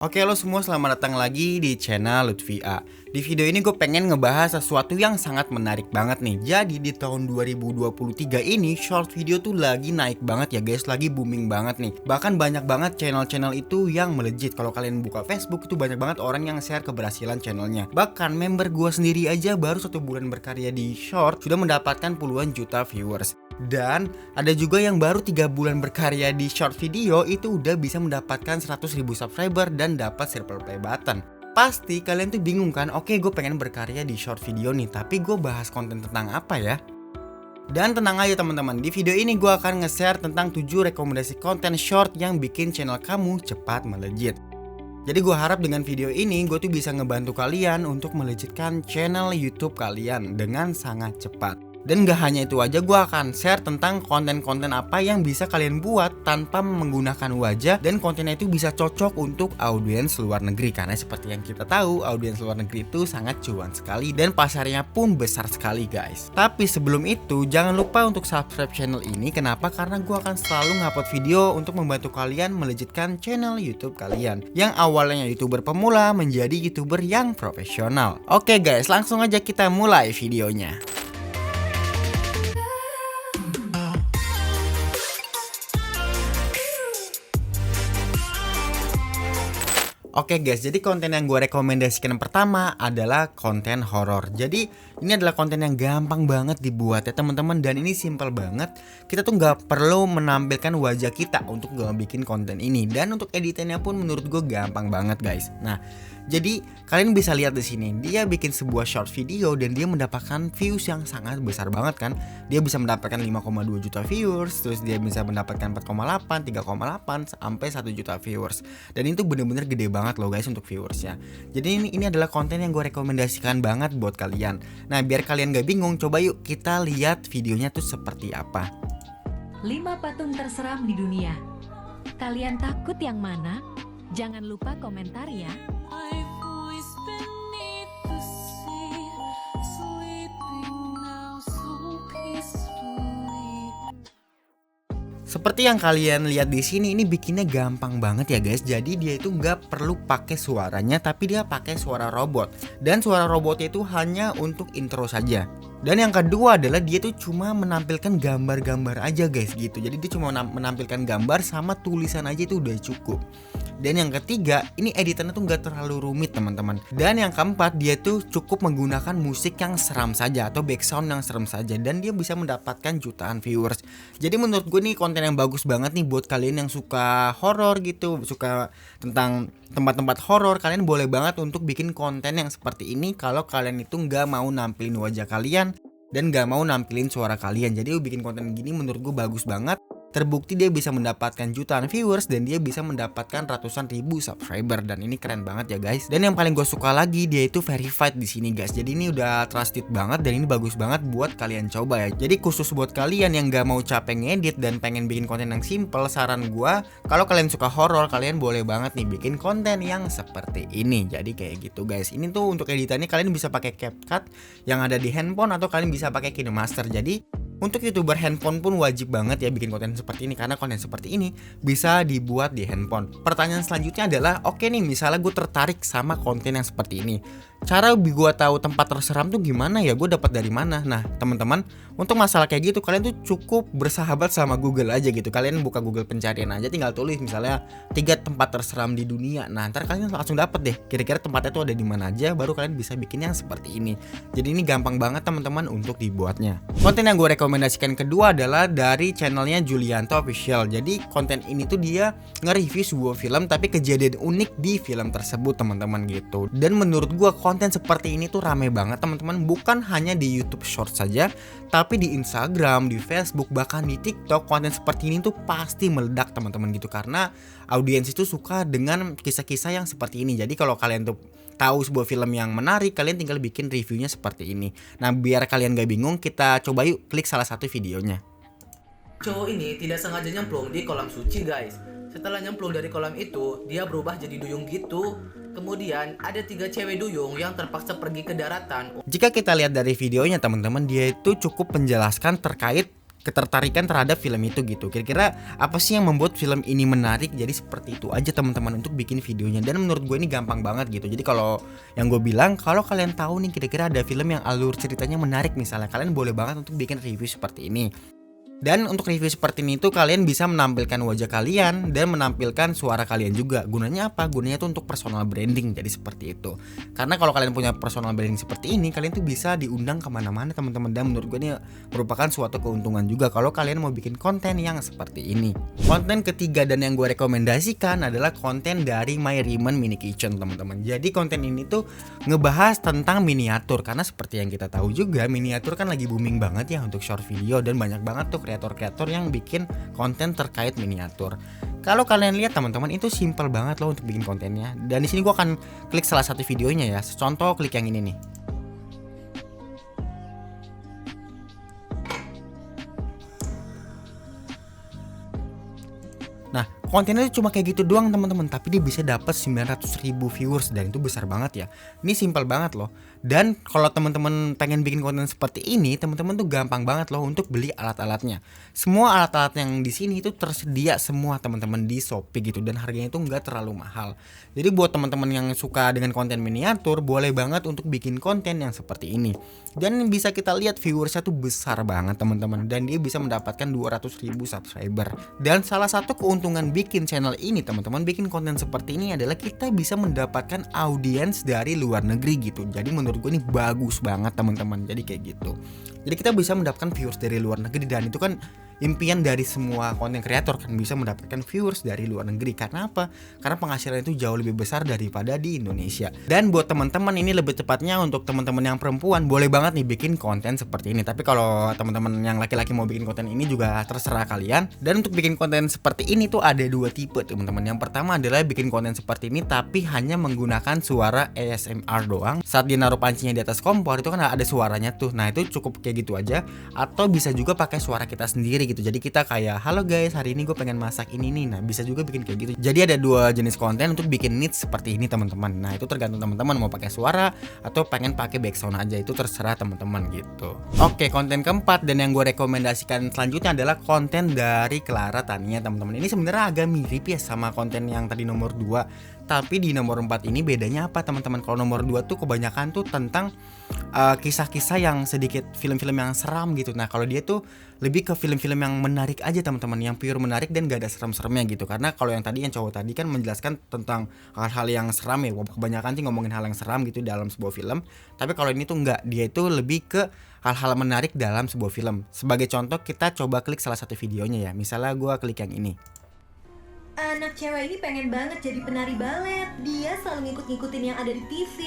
Oke lo semua, selamat datang lagi di channel Lutfi A. Di video ini gue pengen ngebahas sesuatu yang sangat menarik banget nih. Jadi di tahun 2023 ini short video tuh lagi naik banget ya guys, lagi booming banget nih. Bahkan banyak banget channel-channel itu yang melejit. Kalau kalian buka Facebook itu banyak banget orang yang share keberhasilan channelnya. Bahkan member gue sendiri aja baru 1 bulan berkarya di short sudah mendapatkan puluhan juta viewers. Dan ada juga yang baru 3 bulan berkarya di short video itu udah bisa mendapatkan 100.000 subscriber dan dapat circle play button. Pasti kalian tuh bingung kan, oke gue pengen berkarya di short video nih, tapi gue bahas konten tentang apa ya? Dan tenang aja teman-teman, di video ini gue akan nge-share tentang 7 rekomendasi konten short yang bikin channel kamu cepat melejit. Jadi gue harap dengan video ini gue tuh bisa ngebantu kalian untuk melejitkan channel YouTube kalian dengan sangat cepat. Dan gak hanya itu aja, gue akan share tentang konten-konten apa yang bisa kalian buat tanpa menggunakan wajah, dan kontennya itu bisa cocok untuk audiens luar negeri. Karena seperti yang kita tahu, audiens luar negeri itu sangat cuan sekali dan pasarnya pun besar sekali guys. Tapi sebelum itu jangan lupa untuk subscribe channel ini. Kenapa? Karena gue akan selalu ngupload video untuk membantu kalian melejitkan channel YouTube kalian yang awalnya YouTuber pemula menjadi YouTuber yang profesional. Oke guys, langsung aja kita mulai videonya. Oke guys, jadi konten yang gue rekomendasikan pertama adalah konten horor. Jadi ini adalah konten yang gampang banget dibuat ya teman-teman, dan ini simple banget. Kita tuh nggak perlu menampilkan wajah kita untuk bikin konten ini, dan untuk editannya pun menurut gue gampang banget guys. Nah, jadi kalian bisa lihat di sini, dia bikin sebuah short video dan dia mendapatkan views yang sangat besar banget kan. Dia bisa mendapatkan 5,2 juta viewers, terus dia bisa mendapatkan 4,8, 3,8 sampai 1 juta viewers. Dan itu bener-bener gede banget loh guys untuk viewersnya. Jadi ini adalah konten yang gue rekomendasikan banget buat kalian. Nah, biar kalian gak bingung, coba yuk kita lihat videonya tuh seperti apa. 5 patung terseram di dunia. Kalian takut yang mana? Jangan lupa komentar ya. Seperti yang kalian lihat di sini, ini bikinnya gampang banget ya guys. Jadi dia itu nggak perlu pakai suaranya, tapi dia pakai suara robot. Dan suara robotnya itu hanya untuk intro saja. Dan yang kedua adalah dia tuh cuma menampilkan gambar-gambar aja guys gitu. Jadi dia cuma menampilkan gambar sama tulisan aja itu udah cukup. Dan yang ketiga, ini editannya tuh nggak terlalu rumit teman-teman. Dan yang keempat, dia tuh cukup menggunakan musik yang seram saja atau background yang serem saja, dan dia bisa mendapatkan jutaan viewers. Jadi menurut gue nih konten yang bagus banget nih buat kalian yang suka horor gitu, suka tentang tempat-tempat horor. Kalian boleh banget untuk bikin konten yang seperti ini kalau kalian itu nggak mau nampilin wajah kalian dan nggak mau nampilin suara kalian. Jadi bikin konten gini menurut gue bagus banget. Terbukti dia bisa mendapatkan jutaan viewers dan dia bisa mendapatkan ratusan ribu subscriber, dan ini keren banget ya guys. Dan yang paling gue suka lagi, dia itu verified di sini guys. Jadi ini udah trusted banget dan ini bagus banget buat kalian coba ya. Jadi khusus buat kalian yang gak mau capek ngedit dan pengen bikin konten yang simple, saran gue kalau kalian suka horor, kalian boleh banget nih bikin konten yang seperti ini. Jadi kayak gitu guys. Ini tuh untuk editannya kalian bisa pakai CapCut yang ada di handphone atau kalian bisa pakai KineMaster. Jadi untuk YouTuber handphone pun wajib banget ya bikin konten seperti ini, karena konten seperti ini bisa dibuat di handphone. Pertanyaan selanjutnya adalah, oke nih misalnya gue tertarik sama konten yang seperti ini, cara gue tahu tempat terseram tuh gimana ya, gue dapat dari mana? Nah teman-teman, untuk masalah kayak gitu kalian tuh cukup bersahabat sama Google aja gitu. Kalian buka Google pencarian aja, tinggal tulis misalnya 3 tempat terseram di dunia. Nah ntar kalian langsung dapet deh kira-kira tempatnya tuh ada di mana aja, baru kalian bisa bikin yang seperti ini. Jadi ini gampang banget teman-teman untuk dibuatnya. Konten yang gue rekomendasikan kedua adalah dari channelnya Julianto Official. Jadi konten ini tuh dia nge-review sebuah film tapi kejadian unik di film tersebut teman-teman gitu. Dan menurut gue konten seperti ini tuh rame banget teman-teman, bukan hanya di YouTube Short saja, tapi di Instagram, di Facebook, bahkan di TikTok. Konten seperti ini tuh pasti meledak teman-teman gitu, karena audiens itu suka dengan kisah-kisah yang seperti ini. Jadi kalau kalian tuh tahu sebuah film yang menarik, kalian tinggal bikin reviewnya seperti ini. Nah biar kalian gak bingung, kita coba yuk klik salah satu videonya. Cowok ini tidak sengaja nyemplung di kolam suci guys. Setelah nyemplung dari kolam itu, dia berubah jadi duyung gitu. Kemudian ada 3 cewek duyung yang terpaksa pergi ke daratan. Jika kita lihat dari videonya teman-teman, dia itu cukup menjelaskan terkait ketertarikan terhadap film itu gitu. Kira-kira apa sih yang membuat film ini menarik? Jadi seperti itu aja teman-teman untuk bikin videonya. Dan menurut gue ini gampang banget gitu. Jadi kalau yang gue bilang, kalau kalian tahu nih kira-kira ada film yang alur ceritanya menarik misalnya, kalian boleh banget untuk bikin review seperti ini. Dan untuk review seperti ini tuh kalian bisa menampilkan wajah kalian dan menampilkan suara kalian juga. Gunanya apa? Gunanya tuh untuk personal branding. Jadi seperti itu. Karena kalau kalian punya personal branding seperti ini, kalian tuh bisa diundang kemana-mana teman-teman. Dan menurut gue ini merupakan suatu keuntungan juga kalau kalian mau bikin konten yang seperti ini. Konten ketiga dan yang gue rekomendasikan adalah konten dari My Rimen Mini Kitchen teman-teman. Jadi konten ini tuh ngebahas tentang miniatur. Karena seperti yang kita tahu juga, miniatur kan lagi booming banget ya untuk short video. Dan banyak banget tuh kreator-kreator yang bikin konten terkait miniatur. Kalau kalian lihat teman-teman, itu simple banget loh untuk bikin kontennya. Dan di sini gua akan klik salah satu videonya ya. Contoh klik yang ini nih. Nah, kontennya itu cuma kayak gitu doang teman-teman, tapi dia bisa dapat 900.000 viewers dan itu besar banget ya. Ini simple banget loh. Dan kalau teman-teman pengen bikin konten seperti ini, teman-teman tuh gampang banget loh untuk beli alat-alatnya. Semua alat-alat yang di sini itu tersedia semua teman-teman di Shopee gitu, dan harganya itu nggak terlalu mahal. Jadi buat teman-teman yang suka dengan konten miniatur, boleh banget untuk bikin konten yang seperti ini. Dan bisa kita lihat viewersnya tuh besar banget teman-teman, dan dia bisa mendapatkan 200.000 subscriber. Dan salah satu keuntungan bikin channel ini teman-teman, bikin konten seperti ini adalah kita bisa mendapatkan audiens dari luar negeri gitu. Jadi menurut gue ini bagus banget teman-teman. Jadi kayak gitu. Jadi kita bisa mendapatkan viewers dari luar negeri, dan itu kan impian dari semua konten kreator kan, bisa mendapatkan viewers dari luar negeri. Karena apa? Karena penghasilan itu jauh lebih besar daripada di Indonesia. Dan buat teman-teman ini lebih tepatnya untuk teman-teman yang perempuan, boleh banget nih bikin konten seperti ini. Tapi kalau teman-teman yang laki-laki mau bikin konten ini juga terserah kalian. Dan untuk bikin konten seperti ini tuh ada dua tipe teman-teman. Yang pertama adalah bikin konten seperti ini tapi hanya menggunakan suara ASMR doang. Saat dia naruh pancinya di atas kompor itu kan ada suaranya tuh. Nah itu cukup kayak gitu aja. Atau bisa juga pakai suara kita sendiri gitu. Jadi kita kayak, halo guys, hari ini gue pengen masak ini nih. Nah bisa juga bikin kayak gitu. Jadi ada dua jenis konten untuk bikin niche seperti ini teman-teman. Nah itu tergantung teman-teman mau pakai suara atau pengen pakai background aja, itu terserah teman-teman gitu. Oke, konten keempat dan yang gue rekomendasikan selanjutnya adalah konten dari Clara Tania teman-teman. Ini sebenarnya agak mirip ya sama konten yang tadi nomor 2. Tapi di nomor 4 ini bedanya apa teman-teman? Kalau nomor 2 tuh kebanyakan tuh tentang kisah-kisah yang sedikit film-film yang seram gitu. Nah kalau dia tuh lebih ke film-film yang menarik aja teman-teman, yang pure menarik dan gak ada serem-seremnya gitu. Karena kalau yang tadi, yang cowok tadi kan menjelaskan tentang hal-hal yang seram ya, kebanyakan sih ngomongin hal yang seram gitu dalam sebuah film. Tapi kalau ini tuh enggak, dia itu lebih ke hal-hal menarik dalam sebuah film. Sebagai contoh kita coba klik salah satu videonya ya. Misalnya gue klik yang ini. Anak cewek ini pengen banget jadi penari balet. Dia selalu ngikut-ngikutin yang ada di TV.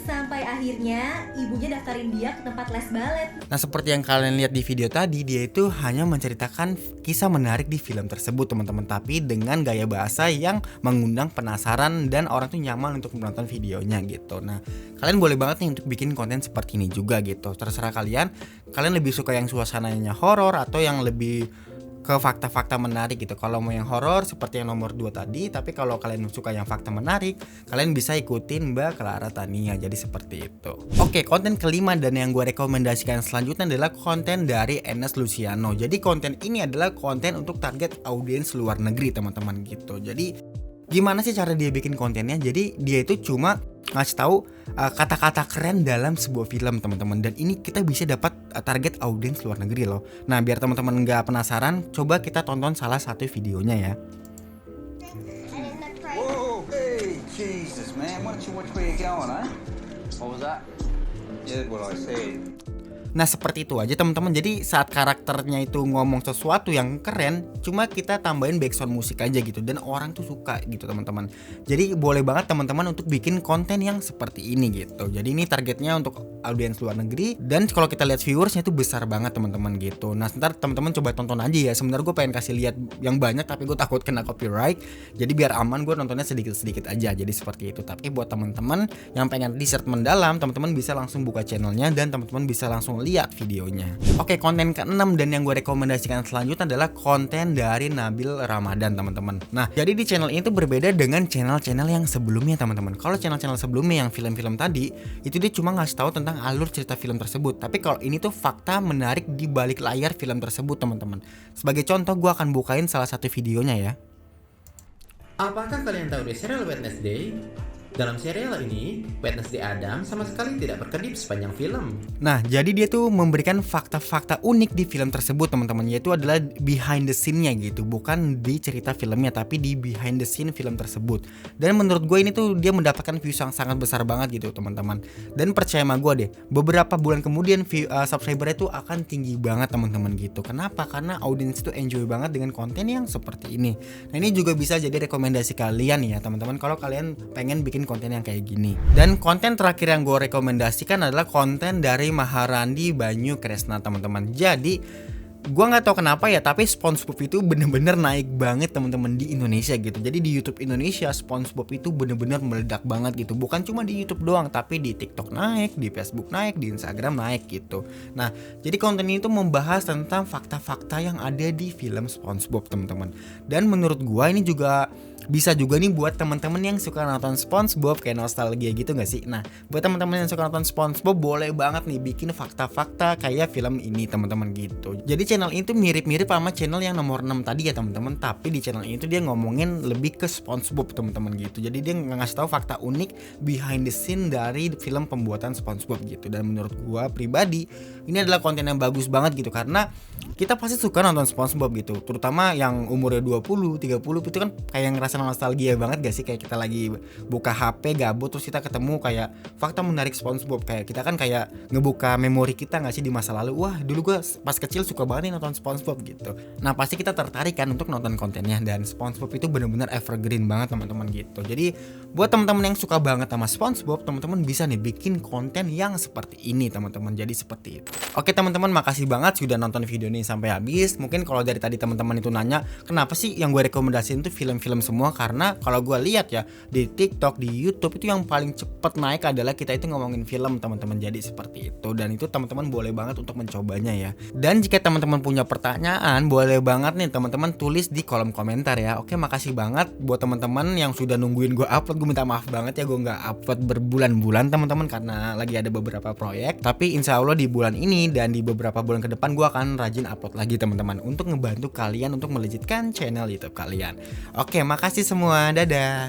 Sampai akhirnya ibunya daftarin dia ke tempat les balet. Nah seperti yang kalian lihat di video tadi, dia itu hanya menceritakan kisah menarik di film tersebut teman-teman, tapi dengan gaya bahasa yang mengundang penasaran dan orang tuh nyaman untuk menonton videonya gitu. Nah kalian boleh banget nih untuk bikin konten seperti ini juga gitu. Terserah kalian lebih suka yang suasananya horor atau yang lebih ke fakta-fakta menarik gitu. Kalau mau yang horor seperti yang nomor 2 tadi, tapi kalau kalian suka yang fakta menarik, kalian bisa ikutin Mbak Clara Tania. Jadi seperti itu. Oke, konten kelima dan yang gue rekomendasikan selanjutnya adalah konten dari Enes Luciano. Jadi konten ini adalah konten untuk target audiens luar negeri teman-teman gitu. Jadi gimana sih cara dia bikin kontennya? Jadi dia itu cuma ngasih tahu kata-kata keren dalam sebuah film teman-teman, dan ini kita bisa dapat target audiens luar negeri loh. Nah biar teman-teman nggak penasaran, coba kita tonton salah satu videonya ya. Whoa, hey, Jesus, man, why don't you watch where you're going, huh? What was that? Yeah, what I said. Nah seperti itu aja teman-teman. Jadi saat karakternya itu ngomong sesuatu yang keren, cuma kita tambahin background musik aja gitu, dan orang tuh suka gitu teman-teman. Jadi boleh banget teman-teman untuk bikin konten yang seperti ini gitu. Jadi ini targetnya untuk audiens luar negeri, dan kalau kita lihat viewersnya itu besar banget teman-teman gitu. Nah ntar teman-teman coba tonton aja ya. Sebenarnya gue pengen kasih lihat yang banyak, tapi gue takut kena copyright. Jadi biar aman gue nontonnya sedikit-sedikit aja. Jadi seperti itu. Tapi buat teman-teman yang pengen research mendalam, teman-teman bisa langsung buka channelnya dan teman-teman bisa langsung lihat videonya. Oke, konten ke-6 dan yang gue rekomendasikan selanjutnya adalah konten dari Nabil Ramadan, teman-teman. Nah, jadi di channel ini tuh berbeda dengan channel-channel yang sebelumnya, teman-teman. Kalau channel-channel sebelumnya yang film-film tadi, itu dia cuma ngasih tahu tentang alur cerita film tersebut. Tapi kalau ini tuh fakta menarik di balik layar film tersebut, teman-teman. Sebagai contoh, gue akan bukain salah satu videonya ya. Apakah kalian tahu di serial Wednesday? Dalam serial ini, Wednesday Adam sama sekali tidak berkedip sepanjang film. Nah, jadi dia tuh memberikan fakta-fakta unik di film tersebut, teman-teman. Yaitu adalah behind the scene-nya gitu. Bukan di cerita filmnya, tapi di behind the scene film tersebut. Dan menurut gue ini tuh dia mendapatkan views yang sangat besar banget gitu, teman-teman. Dan percaya sama gue deh, beberapa bulan kemudian subscriber-nya tuh akan tinggi banget, teman-teman gitu. Kenapa? Karena audiens itu enjoy banget dengan konten yang seperti ini. Nah, ini juga bisa jadi rekomendasi kalian ya, teman-teman, kalau kalian pengen bikin konten yang kayak gini. Dan konten terakhir yang gue rekomendasikan adalah konten dari Maharandi Banyu Kresna, teman-teman. Jadi gue nggak tahu kenapa ya, tapi SpongeBob itu bener-bener naik banget, teman-teman, di Indonesia gitu. Jadi di YouTube Indonesia SpongeBob itu bener-bener meledak banget gitu. Bukan cuma di YouTube doang, tapi di TikTok naik, di Facebook naik, di Instagram naik gitu. Nah, jadi konten ini tuh membahas tentang fakta-fakta yang ada di film SpongeBob, teman-teman. Dan menurut gue ini juga bisa juga nih buat teman-teman yang suka nonton SpongeBob, kayak nostalgia gitu gak sih? Nah, buat teman-teman yang suka nonton SpongeBob, boleh banget nih bikin fakta-fakta kayak film ini, teman-teman gitu. Jadi channel ini tuh mirip-mirip sama channel yang nomor 6 tadi ya, teman-teman. Tapi di channel ini tuh dia ngomongin lebih ke SpongeBob, teman-teman gitu. Jadi dia ngasih tahu fakta unik behind the scene dari film pembuatan SpongeBob gitu. Dan menurut gua pribadi, ini adalah konten yang bagus banget gitu, karena kita pasti suka nonton SpongeBob gitu. Terutama yang umurnya 20, 30 itu kan kayak ngerasa nostalgia banget gak sih, kayak kita lagi buka HP gabut terus kita ketemu kayak fakta menarik SpongeBob, kayak kita kan kayak ngebuka memori kita gak sih di masa lalu. Wah, dulu gue pas kecil suka banget nih nonton SpongeBob gitu. Nah, pasti kita tertarik kan untuk nonton kontennya, dan SpongeBob itu benar-benar evergreen banget, teman-teman gitu. Jadi buat teman-teman yang suka banget sama SpongeBob, teman-teman bisa nih bikin konten yang seperti ini, teman-teman. Jadi seperti itu. Oke, teman-teman, makasih banget sudah nonton video ini sampai habis. Mungkin kalau dari tadi teman-teman itu nanya, kenapa sih yang gue rekomendasiin tuh film-film semua? Karena kalau gue lihat ya di TikTok, di YouTube itu yang paling cepet naik adalah kita itu ngomongin film, teman-teman. Jadi seperti itu, dan itu teman-teman boleh banget untuk mencobanya ya. Dan jika teman-teman punya pertanyaan, boleh banget nih teman-teman tulis di kolom komentar ya. Oke, makasih banget buat teman-teman yang sudah nungguin gue upload. Gue minta maaf banget ya gue nggak upload berbulan-bulan, teman-teman, karena lagi ada beberapa proyek. Tapi insya Allah di bulan ini dan di beberapa bulan ke depan gue akan rajin upload lagi, teman-teman, untuk ngebantu kalian untuk melejitkan channel YouTube kalian. Oke, makasih semua, dadah.